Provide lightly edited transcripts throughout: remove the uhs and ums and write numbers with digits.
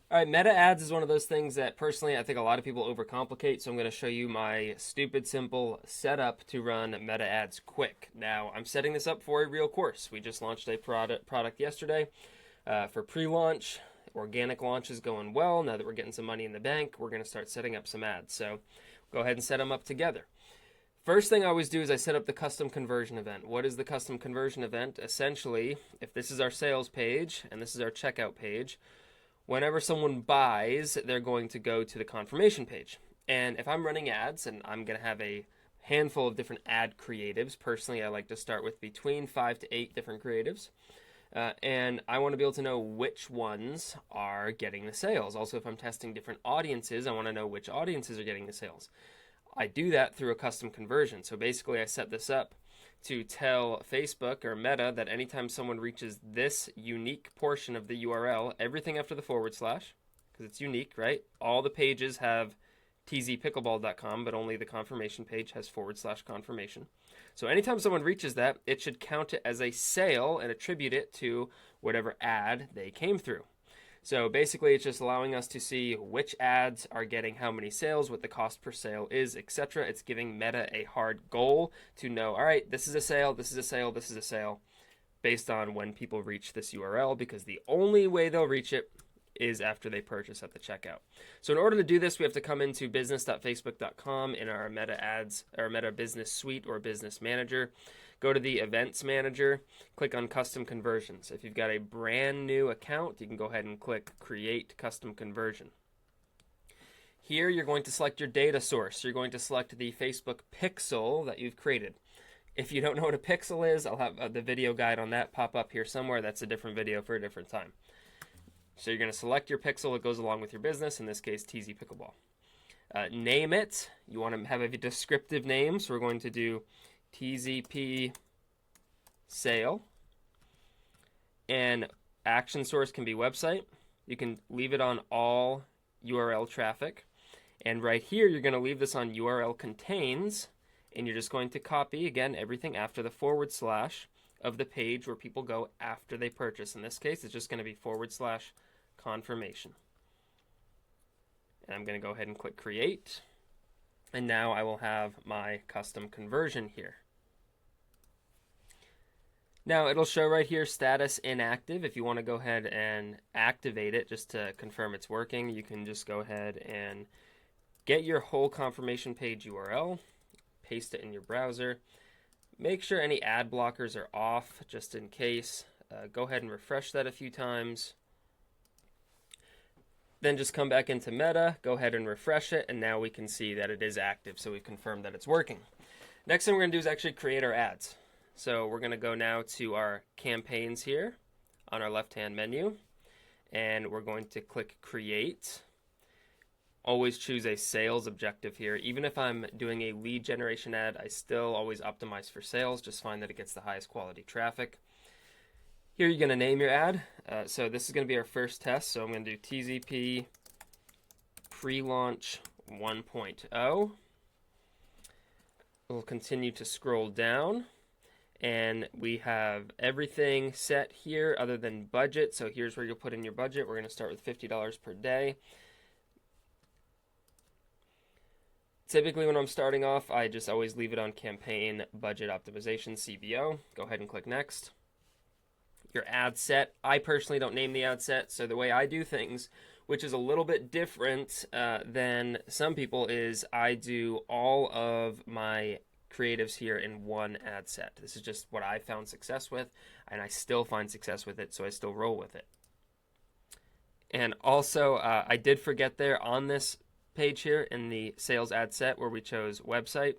All right, meta ads is one of those things that personally I think a lot of people overcomplicate. So I'm going to show you my stupid, simple setup to run meta ads quick. Now, I'm setting this up for a real course. We just launched a product yesterday for pre launch. Organic launch is going well. Now that we're getting some money in the bank, we're going to start setting up some ads. So go ahead and set them up together. First thing I always do is I set up the custom conversion event. What is the custom conversion event? Essentially, if this is our sales page and this is our checkout page, whenever someone buys, they're going to go to the confirmation page. And if I'm running ads and I'm going to have a handful of different ad creatives, personally, I like to start with between 5 to 8 different creatives. And I want to be able to know which ones are getting the sales. Also, if I'm testing different audiences, I want to know which audiences are getting the sales. I do that through a custom conversion. So basically, I set this up to tell Facebook or Meta that anytime someone reaches this unique portion of the URL, everything after the forward slash, because it's unique, right? All the pages have tzpickleball.com, but only the confirmation page has forward slash confirmation. So anytime someone reaches that, it should count it as a sale and attribute it to whatever ad they came through. So basically, it's just allowing us to see which ads are getting how many sales, what the cost per sale is, etc. It's giving Meta a hard goal to know, all right, this is a sale, this is a sale, this is a sale, based on when people reach this URL, because the only way they'll reach it is after they purchase at the checkout. So in order to do this, we have to come into business.facebook.com in our Meta Ads or Meta Business Suite or Business Manager. Go to the Events Manager, click on Custom Conversions. If you've got a brand new account, you can go ahead and click Create Custom Conversion. Here, you're going to select your data source. You're going to select the Facebook pixel that you've created. If you don't know what a pixel is, I'll have the video guide on that pop up here somewhere. That's a different video for a different time. So you're going to select your pixel that goes along with your business, in this case, TZ Pickleball. Name it. You want to have a descriptive name, so we're going to do TZP sale. And action source can be website. You can leave it on all URL traffic. And right here, you're going to leave this on URL contains, and you're just going to copy, again, everything after the forward slash of the page where people go after they purchase. In this case, it's just going to be forward slash confirmation. And I'm going to go ahead and click create. And now I will have my custom conversion here. Now it'll show right here status inactive. If you want to go ahead and activate it just to confirm it's working, you can just go ahead and get your whole confirmation page URL, paste it in your browser. Make sure any ad blockers are off just in case. Go ahead and refresh that a few times. Then just come back into Meta, go ahead and refresh it, and now we can see that it is active, so we've confirmed that it's working. Next thing we're going to do is actually create our ads. So we're going to go now to our campaigns here on our left-hand menu, and we're going to click Create. Always choose a sales objective here. Even if I'm doing a lead generation ad, I still always optimize for sales. Just find that it gets the highest quality traffic. Here you're going to name your ad. So this is going to be our first test. So I'm going to do TZP pre-launch 1.0. We'll continue to scroll down. And we have everything set here other than budget. So here's where you'll put in your budget. We're going to start with $50 per day. Typically when I'm starting off, I just always leave it on campaign budget optimization, CBO. Go ahead and click next. Your ad set. I personally don't name the ad set, so the way I do things, which is a little bit different than some people, is I do all of my creatives here in one ad set. This is just what I found success with, and I still find success with it, so I still roll with it. And also, I did forget there on this page here in the sales ad set where we chose website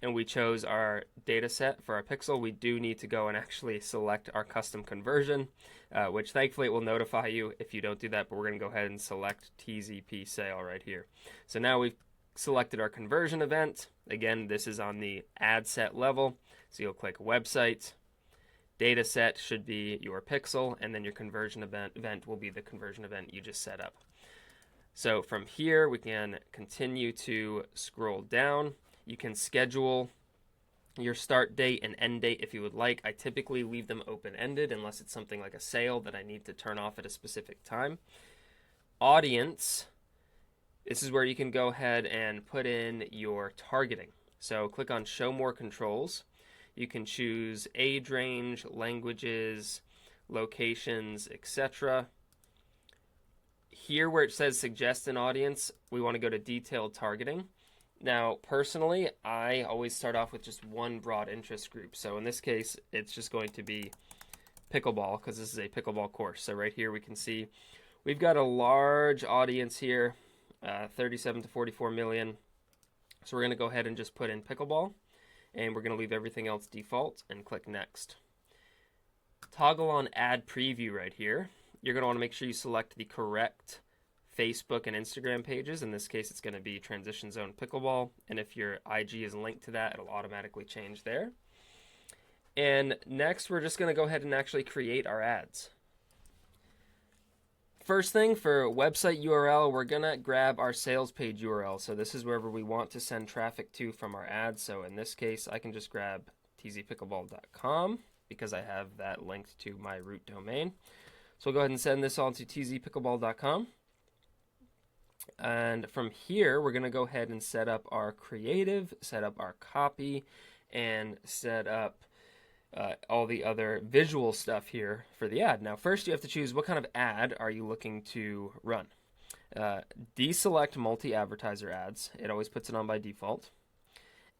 and we chose our data set for our pixel, we do need to go and actually select our custom conversion, which thankfully it will notify you if you don't do that, but we're going to go ahead and select TZP sale right here. So now we've selected our conversion event. Again, this is on the ad set level, so you'll click website. Data set should be your pixel, and then your conversion event will be the conversion event you just set up. So from here, we can continue to scroll down. You can schedule your start date and end date if you would like. I typically leave them open-ended unless it's something like a sale that I need to turn off at a specific time. audience, this is where you can go ahead and put in your targeting. So click on show more controls. You can choose age range, languages, locations, etc. Here where it says suggest an audience, we want to go to detailed targeting. Now, personally, I always start off with just one broad interest group. So in this case, it's just going to be pickleball because this is a pickleball course. So right here we can see we've got a large audience here, 37 to 44 million. So we're going to go ahead and just put in pickleball, and we're going to leave everything else default and click next. Toggle on add preview right here. You're going to want to make sure you select the correct Facebook and Instagram pages. In this case, it's going to be Transition Zone Pickleball. And if your IG is linked to that, it'll automatically change there. And next, we're just going to go ahead and actually create our ads. First thing for website URL, we're going to grab our sales page URL. So this is wherever we want to send traffic to from our ads. So in this case, I can just grab tzpickleball.com because I have that linked to my root domain. So we'll go ahead and send this on to tzpickleball.com. And from here, we're going to go ahead and set up our creative, set up our copy, and set up all the other visual stuff here for the ad. Now, first you have to choose what kind of ad are you looking to run. Deselect multi-advertiser ads. It always puts it on by default.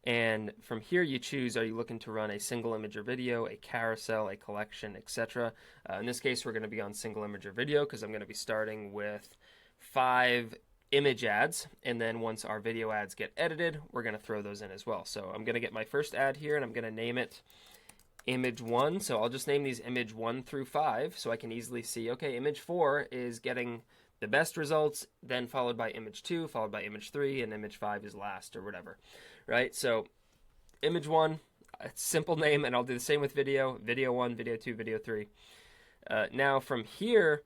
And from here you choose, are you looking to run a single image or video, a carousel, a collection, etc. In this case, we're going to be on single image or video because I'm going to be starting with 5 image ads, and then once our video ads get edited, we're going to throw those in as well. So I'm going to get my first ad here, and I'm going to name it image 1. So I'll just name these image 1 through 5 so I can easily see, okay, image 4 is getting the best results, then followed by image 2, followed by image 3, and image 5 is last, or whatever, right? So image 1, a simple name, and I'll do the same with video, video 1, video 2, video 3. Now from here,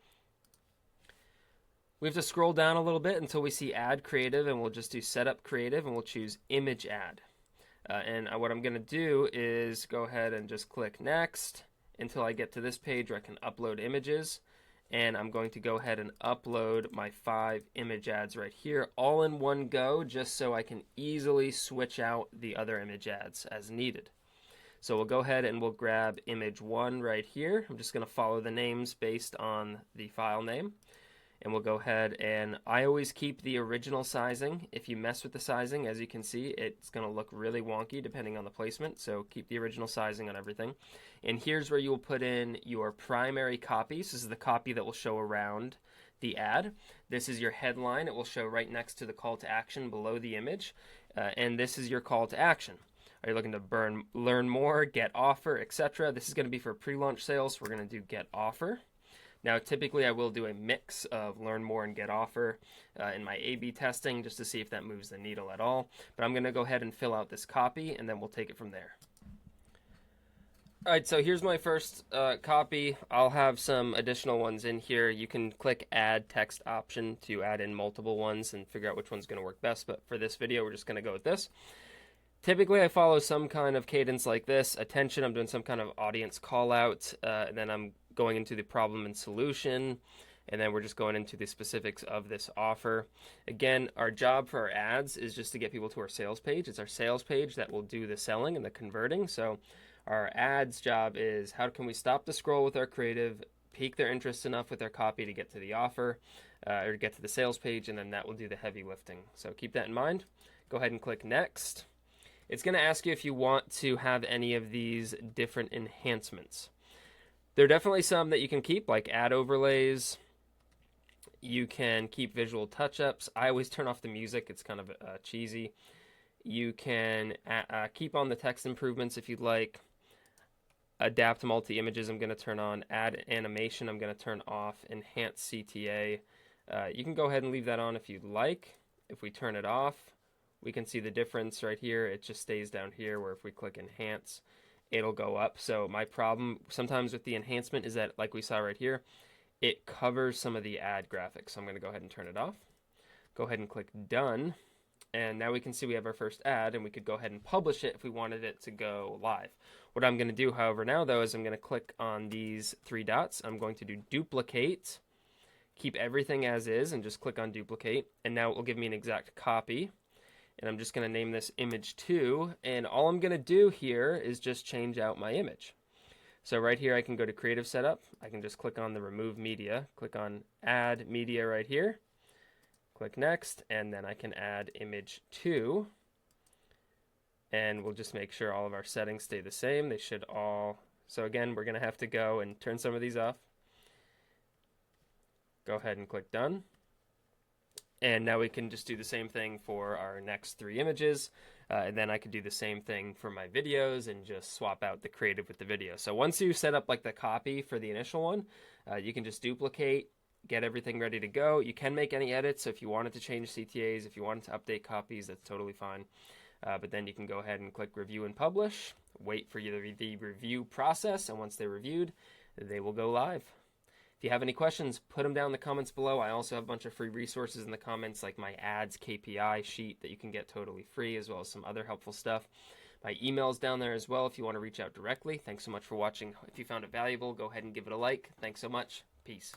we have to scroll down a little bit until we see add creative, and we'll just do setup creative, and we'll choose image ad. And what I'm going to do is go ahead and just click next until I get to this page where I can upload images. And I'm going to go ahead and upload my 5 image ads right here all in one go, just so I can easily switch out the other image ads as needed. So we'll go ahead and we'll grab image 1 right here. I'm just going to follow the names based on the file name. And we'll go ahead, and I always keep the original sizing. If you mess with the sizing, as you can see, it's going to look really wonky depending on the placement. So keep the original sizing on everything. And here's where you will put in your primary copy. So this is the copy that will show around the ad. This is your headline. It will show right next to the call to action below the image. And this is your call to action. Are you looking to learn more, get offer, etc.? This is going to be for pre-launch sales. So we're going to do get offer. Now, typically I will do a mix of learn more and get offer in my A/B testing just to see if that moves the needle at all. But I'm going to go ahead and fill out this copy, and then we'll take it from there. All right, so here's my first copy. I'll have some additional ones in here. You can click add text option to add in multiple ones and figure out which one's going to work best. But for this video, we're just going to go with this. Typically, I follow some kind of cadence like this. Attention, I'm doing some kind of audience call out, and then I'm going into the problem and solution, and then we're just going into the specifics of this offer. Again, our job for our ads is just to get people to our sales page. It's our sales page that will do the selling and the converting. So our ads job is how can we stop the scroll with our creative, pique their interest enough with their copy to get to the offer, or get to the sales page, and then that will do the heavy lifting. So keep that in mind. Go ahead and click next. It's going to ask you if you want to have any of these different enhancements. There are definitely some that you can keep, like ad overlays. You can keep visual touch-ups. I always turn off the music. It's kind of cheesy. You can keep on the text improvements if you'd like. Adapt multi-images I'm going to turn on. Add animation I'm going to turn off. Enhance CTA. You can go ahead and leave that on if you'd like. If we turn it off, we can see the difference right here. It just stays down here, where if we click enhance, it'll go up. So my problem sometimes with the enhancement is that, like we saw right here, it covers some of the ad graphics. So I'm going to go ahead and turn it off. Go ahead and click done. And now we can see we have our first ad, and we could go ahead and publish it if we wanted it to go live. What I'm going to do, however, now though, is I'm going to click on these 3 dots. I'm going to do duplicate, keep everything as is and just click on duplicate. And now it will give me an exact copy. And I'm just going to name this image 2. And all I'm going to do here is just change out my image. So right here, I can go to Creative Setup. I can just click on the Remove Media, click on Add Media right here, click Next, and then I can add image 2. And we'll just make sure all of our settings stay the same. They should all... So again, we're going to have to go and turn some of these off. Go ahead and click Done. And now we can just do the same thing for our next 3 images. And then I could do the same thing for my videos and just swap out the creative with the video. So once you set up like the copy for the initial one, you can just duplicate, get everything ready to go. You can make any edits. So if you wanted to change CTAs, if you wanted to update copies, that's totally fine. But then you can go ahead and click Review and Publish, wait for the review process, and once they're reviewed, they will go live. If you have any questions, put them down in the comments below. I also have a bunch of free resources in the comments, like my ads KPI sheet that you can get totally free, as well as some other helpful stuff. My email's down there as well if you want to reach out directly. Thanks so much for watching. If you found it valuable, go ahead and give it a like. Thanks so much. Peace.